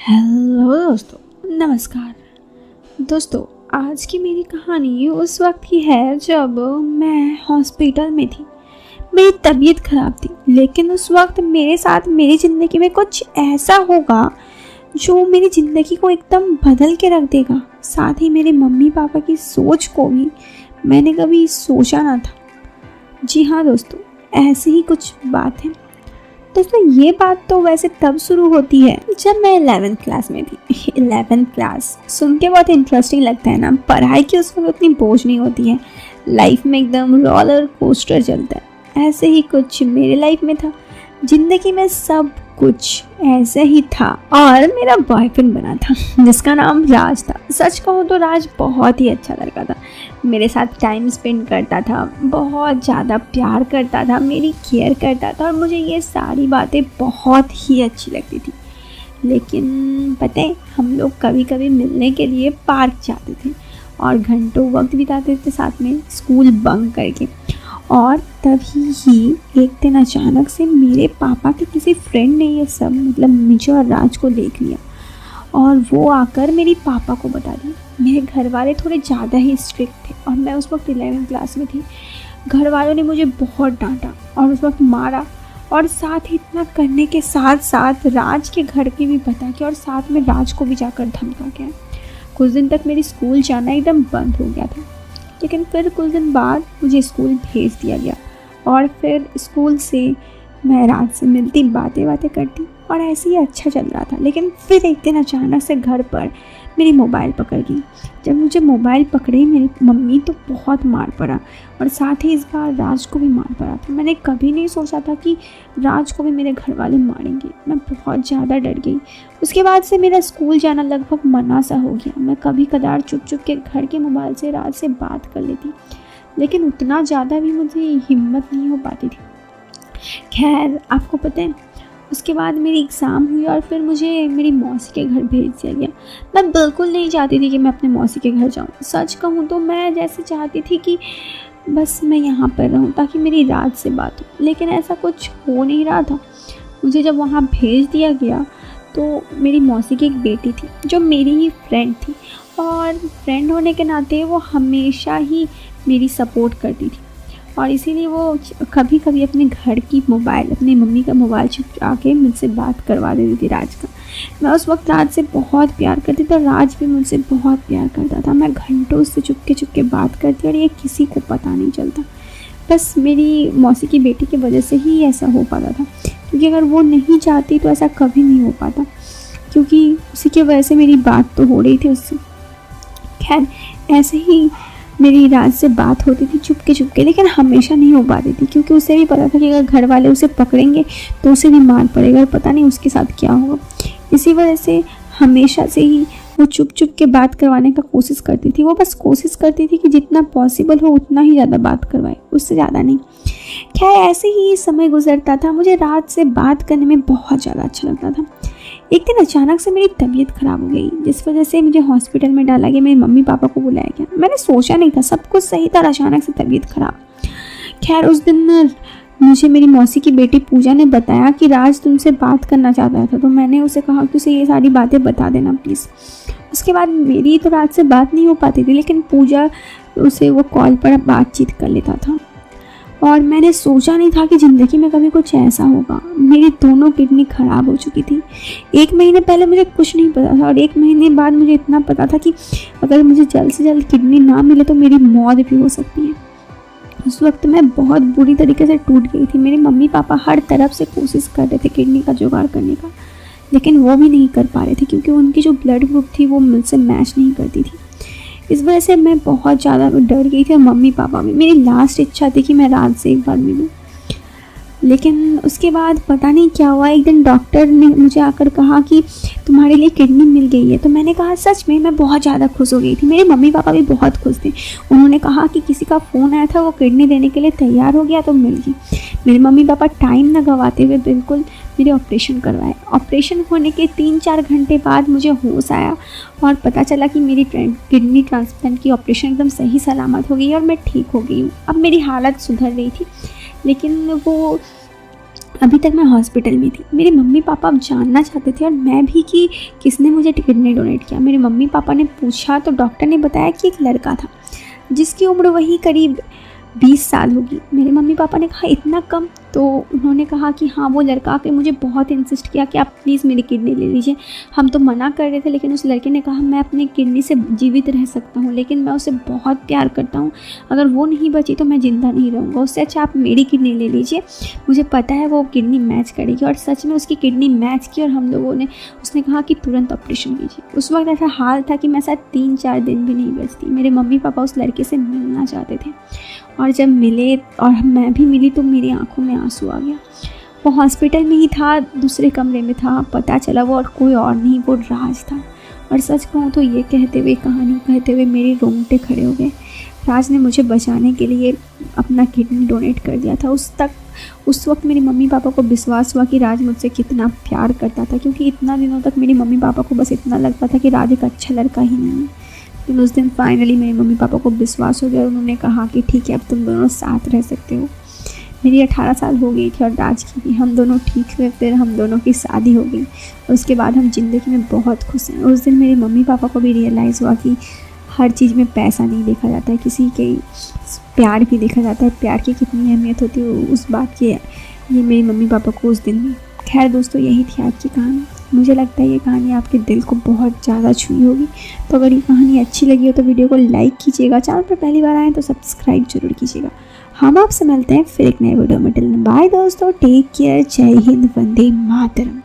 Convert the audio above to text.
Hello दोस्तों, नमस्कार। दोस्तों, आज की मेरी कहानी उस वक्त की है जब मैं हॉस्पिटल में थी। मेरी तबीयत ख़राब थी, लेकिन उस वक्त मेरे साथ मेरी ज़िंदगी में कुछ ऐसा होगा जो मेरी ज़िंदगी को एकदम बदल के रख देगा। साथ ही मेरे मम्मी पापा की सोच को भी मैंने कभी सोचा ना था। जी हाँ दोस्तों, ऐसी ही कुछ बात है। दोस्तों, ये बात तो वैसे तब शुरू होती है जब मैं 11th क्लास में थी। 11th क्लास सुन के बहुत इंटरेस्टिंग लगता है ना। पढ़ाई की उस वक्त उतनी बोझ नहीं होती है, लाइफ में एकदम रोलर कोस्टर चलता है। ऐसे ही कुछ मेरे लाइफ में था। जिंदगी में सब कुछ ऐसे ही था और मेरा बॉयफ्रेंड बना था जिसका नाम राज था। सच कहूँ तो राज बहुत ही अच्छा लड़का था। मेरे साथ टाइम स्पेंड करता था, बहुत ज़्यादा प्यार करता था, मेरी केयर करता था और मुझे ये सारी बातें बहुत ही अच्छी लगती थी। लेकिन पता है, हम लोग कभी कभी मिलने के लिए पार्क जाते थे और घंटों वक्त बिताते थे साथ में, स्कूल बंक करके। और तभी ही एक दिन अचानक से मेरे पापा के किसी फ्रेंड ने ये सब मुझे और राज को देख लिया और वो आकर मेरे पापा को बता दिया। मेरे घर वाले थोड़े ज़्यादा ही स्ट्रिक्ट थे और मैं उस वक्त 11th क्लास में थी। घर वालों ने मुझे बहुत डांटा और उस वक्त मारा, और साथ ही इतना करने के साथ साथ राज के घर की भी बता के और साथ में राज को भी जाकर धमका के। कुछ दिन तक मेरी स्कूल जाना एकदम बंद हो गया था, लेकिन फिर कुछ दिन बाद मुझे स्कूल भेज दिया गया और फिर स्कूल से मैं राज से मिलती, बातें करती और ऐसे ही अच्छा चल रहा था। लेकिन फिर एक दिन अचानक से घर पर मेरी मोबाइल पकड़ गई। जब मुझे मोबाइल पकड़ी मेरी मम्मी, तो बहुत मार पड़ा और साथ ही इस बार राज को भी मार पड़ा था। मैंने कभी नहीं सोचा था कि राज को भी मेरे घर वाले मारेंगे। मैं बहुत ज़्यादा डर गई। उसके बाद से मेरा स्कूल जाना लगभग मना सा हो गया। मैं कभी कदार चुप के घर के मोबाइल से राज से बात कर लेती, लेकिन उतना ज़्यादा भी मुझे हिम्मत नहीं हो पाती थी। खैर, आपको पता है, उसके बाद मेरी एग्ज़ाम हुई और फिर मुझे मेरी मौसी के घर भेज दिया गया। मैं बिल्कुल नहीं चाहती थी कि मैं अपने मौसी के घर जाऊँ। सच कहूँ तो मैं जैसे चाहती थी कि बस मैं यहाँ पर रहूँ ताकि मेरी राज से बात हो, लेकिन ऐसा कुछ हो नहीं रहा था। मुझे जब वहाँ भेज दिया गया तो मेरी मौसी की एक बेटी थी जो मेरी ही फ्रेंड थी, और फ्रेंड होने के नाते वो हमेशा ही मेरी सपोर्ट करती थी और इसीलिए वो कभी कभी अपने घर की मोबाइल, अपनी मम्मी का मोबाइल छुपा के मुझसे बात करवा देती थी राज का। मैं उस वक्त राज से बहुत प्यार करती थी और राज भी मुझसे बहुत प्यार करता था। मैं घंटों उससे चुपके बात करती और ये किसी को पता नहीं चलता। बस मेरी मौसी की बेटी की वजह से ही ऐसा हो पाता था, क्योंकि अगर वो नहीं चाहती तो ऐसा कभी नहीं हो पाता, क्योंकि उसी की वजह से मेरी बात तो हो रही थी उससे। खैर, ऐसे ही मेरी राज से बात होती थी चुपके, लेकिन हमेशा नहीं हो पाती थी, क्योंकि उसे भी पता था कि अगर घर वाले उसे पकड़ेंगे तो उसे भी मार पड़ेगा और पता नहीं उसके साथ क्या होगा। इसी वजह से हमेशा से ही वो चुप के बात करवाने का कोशिश करती थी। वो बस कोशिश करती थी कि जितना पॉसिबल हो उतना ही ज़्यादा बात करवाए, उससे ज़्यादा नहीं। खैर, ऐसे ही समय गुजरता था। मुझे राज से बात करने में बहुत ज़्यादा अच्छा लगता था। एक दिन अचानक से मेरी तबीयत ख़राब हो गई, जिस वजह से मुझे हॉस्पिटल में डाला गया। मेरे मम्मी पापा को बुलाया गया। मैंने सोचा नहीं था, सब कुछ सही था, अचानक से तबीयत ख़राब। खैर, उस दिन मुझे मेरी मौसी की बेटी पूजा ने बताया कि राज तुमसे बात करना चाहता था, तो मैंने उसे कहा कि उसे ये सारी बातें बता देना प्लीज़। उसके बाद मेरी तो राज से बात नहीं हो पाती थी, लेकिन पूजा उसे वो कॉल पर बातचीत कर लेता था। और मैंने सोचा नहीं था कि ज़िंदगी में कभी कुछ ऐसा होगा। मेरी दोनों किडनी ख़राब हो चुकी थी। 1 महीने पहले मुझे कुछ नहीं पता था और 1 महीने बाद मुझे इतना पता था कि अगर मुझे जल्द से जल्द किडनी ना मिले तो मेरी मौत भी हो सकती है। उस वक्त मैं बहुत बुरी तरीके से टूट गई थी। मेरे मम्मी पापा हर तरफ से कोशिश कर रहे थे किडनी का जुगाड़ करने का, लेकिन वो भी नहीं कर पा रहे थे, क्योंकि उनकी जो ब्लड ग्रुप थी वो मुझसे मैच नहीं करती थी। इस वजह से मैं बहुत ज़्यादा डर गई थी और मम्मी पापा भी। मेरी लास्ट इच्छा थी कि मैं राज से एक बार मिलूं, लेकिन उसके बाद पता नहीं क्या हुआ। एक दिन डॉक्टर ने मुझे आकर कहा कि तुम्हारे लिए किडनी मिल गई है। तो मैंने कहा सच में? मैं बहुत ज़्यादा खुश हो गई थी। मेरे मम्मी पापा भी बहुत खुश थे। उन्होंने कहा कि किसी का फ़ोन आया था, वो किडनी देने के लिए तैयार हो गया तो मिल गई। मेरे मम्मी पापा टाइम न गंवाते हुए बिल्कुल मेरे ऑपरेशन करवाए। ऑपरेशन होने के 3-4 घंटे बाद मुझे होश आया और पता चला कि मेरी किडनी ट्रांसप्लांट की ऑपरेशन एकदम सही सलामत हो गई और मैं ठीक हो गई हूँ। अब मेरी हालत सुधर रही थी, लेकिन वो अभी तक मैं हॉस्पिटल में थी। मेरे मम्मी पापा अब जानना चाहते थे और मैं भी कि किसने मुझे किडनी डोनेट किया। मेरे मम्मी पापा ने पूछा तो डॉक्टर ने बताया कि एक लड़का था जिसकी उम्र वही करीब 20 साल होगी। मेरे मम्मी पापा ने कहा इतना कम, तो उन्होंने कहा कि हाँ वो लड़का आके मुझे बहुत इंसिस्ट किया कि आप प्लीज़ मेरी किडनी ले लीजिए। हम तो मना कर रहे थे, लेकिन उस लड़के ने कहा मैं अपनी किडनी से जीवित रह सकता हूँ, लेकिन मैं उसे बहुत प्यार करता हूँ, अगर वो नहीं बची तो मैं ज़िंदा नहीं रहूँगा, उससे अच्छा आप मेरी किडनी ले लीजिए, मुझे पता है वो किडनी मैच करेगी। और सच में उसकी किडनी मैच की और हम लोगों ने, उसने कहा कि तुरंत ऑपरेशन कीजिए। उस वक्त ऐसा हाल था कि मैं शायद 3-4 दिन भी नहीं बचती। मेरे मम्मी पापा उस लड़के से मिलना चाहते थे और जब मिले और मैं भी मिली तो मेरी आंखों में आंसू आ गया। वो हॉस्पिटल में ही था, दूसरे कमरे में था। पता चला वो और कोई और नहीं, वो राज था। और सच कहूँ तो ये कहते हुए, कहानी कहते हुए मेरे रोंगटे खड़े हो गए। राज ने मुझे बचाने के लिए अपना किडनी डोनेट कर दिया था। उस वक्त मेरे मम्मी पापा को विश्वास हुआ कि राज मुझसे कितना प्यार करता था, क्योंकि इतना दिनों तक मेरे मम्मी पापा को बस इतना लगता था कि राज एक अच्छा लड़का ही नहीं है। लेकिन उस दिन फाइनली मेरे मम्मी पापा को विश्वास हो गया और उन्होंने कहा कि ठीक है अब तुम दोनों साथ रह सकते हो। मेरी 18 साल हो गई थी और राज की भी। हम दोनों ठीक हुए, फिर हम दोनों की शादी हो गई और उसके बाद हम ज़िंदगी में बहुत खुश हैं। उस दिन मेरे मम्मी पापा को भी रियलाइज़ हुआ कि हर चीज़ में पैसा नहीं देखा जाता है, किसी के प्यार भी देखा जाता है। प्यार की कितनी अहमियत होती है उस बात की, ये मेरे मम्मी पापा को उस दिन में। खैर दोस्तों, यही थी आज की कहानी। मुझे लगता है ये कहानी आपके दिल को बहुत ज़्यादा छुई होगी। तो अगर ये कहानी अच्छी लगी हो तो वीडियो को लाइक कीजिएगा, चैनल पर पहली बार आए तो सब्सक्राइब जरूर कीजिएगा। हम आपसे मिलते हैं फिर एक नए वीडियो में। टिल देन बाय दोस्तों, टेक केयर, जय हिंद, वंदे मातरम।